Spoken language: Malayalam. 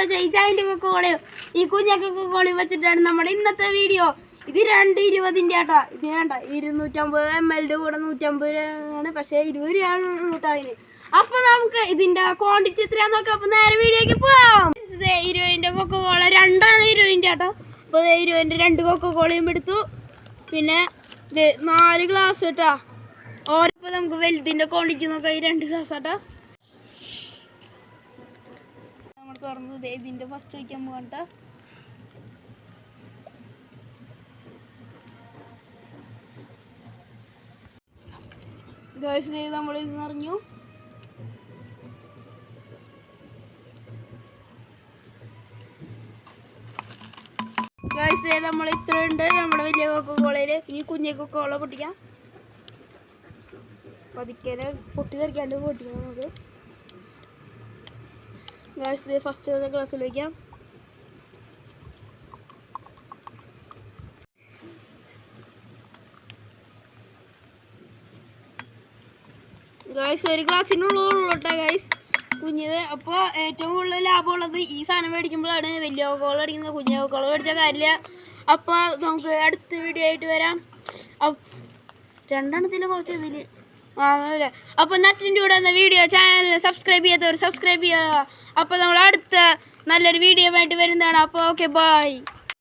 വെച്ചാൽ ഈ ജൈന്റ് കൊക്കോളയും ഈ കുഞ്ഞ കൊക്കോളയും വെച്ചിട്ടാണ് നമ്മുടെ ഇന്നത്തെ വീഡിയോ. ഇത് 220 ആട്ടാ. ഇത് വേണ്ട 250 ml കൂടെ 150 ആണ്. പക്ഷേ 20 രൂപയാണ് അതിന്. അപ്പൊ നമുക്ക് ഇതിന്റെ ക്വാണ്ടിറ്റി എത്രയാന്ന് നോക്കാം. അപ്പൊ നേരെ വീഡിയോക്ക് പോവാം. 20 കൊക്കോള 2 ആണ് 20 ആട്ടോ. അപ്പൊ 20 2 കൊക്കോളയും എടുത്തു. പിന്നെ 4 ഗ്ലാസ് കേട്ടാ. ഓരോ നമുക്ക് വലുതിന്റെ ക്വാണ്ടിറ്റി നോക്കാം. ഈ 2 ഗ്ലാസ് ആട്ടാ. നമ്മൾ തുറന്നത് ഇതിന്റെ ഫസ്റ്റ് വയ്ക്കാൻ പോകണ്ട. നമ്മൾ ഇത് നിറഞ്ഞു. നമ്മൾ ഇത്ര ഉണ്ട് നമ്മുടെ വലിയ കൊക്കോളയില്. ഇനി കുഞ്ഞ കൊക്കോള പൊട്ടിക്കാം. പതിക്കനെ പൊട്ടി തെറിക്കാണ്ട് പൊട്ടിക്കാം നമുക്ക്. ഫസ്റ്റ് ഗ്ലാസ്സിൽ വയ്ക്കാം. ഗൈസ് 1 ഗ്ലാസ്സിനുള്ളൂട്ടാ ഗൈസ് കുഞ്ഞത്. അപ്പോൾ ഏറ്റവും കൂടുതൽ ലാഭമുള്ളത് ഈ സാധനം മേടിക്കുമ്പോഴാണ്. വലിയ കൊക്കോള മേടിക്കുന്നത്. കുഞ്ഞ കൊക്കോള മേടിച്ച കാര്യമില്ല. അപ്പോൾ നമുക്ക് അടുത്ത വീഡിയോ ആയിട്ട് വരാം. 2 കുറച്ച് ഇതിൽ അല്ലേ. അപ്പോൾ നറ്റിൻ്റെ കൂടെ എന്ന വീഡിയോ ചാനൽ സബ്സ്ക്രൈബ് ചെയ്യാത്തവർ സബ്സ്ക്രൈബ് ചെയ്യുക. അപ്പോൾ നമ്മൾ അടുത്ത നല്ലൊരു വീഡിയോ ആയിട്ട് വരുന്നതാണ്. അപ്പോൾ ഓക്കെ ബൈ.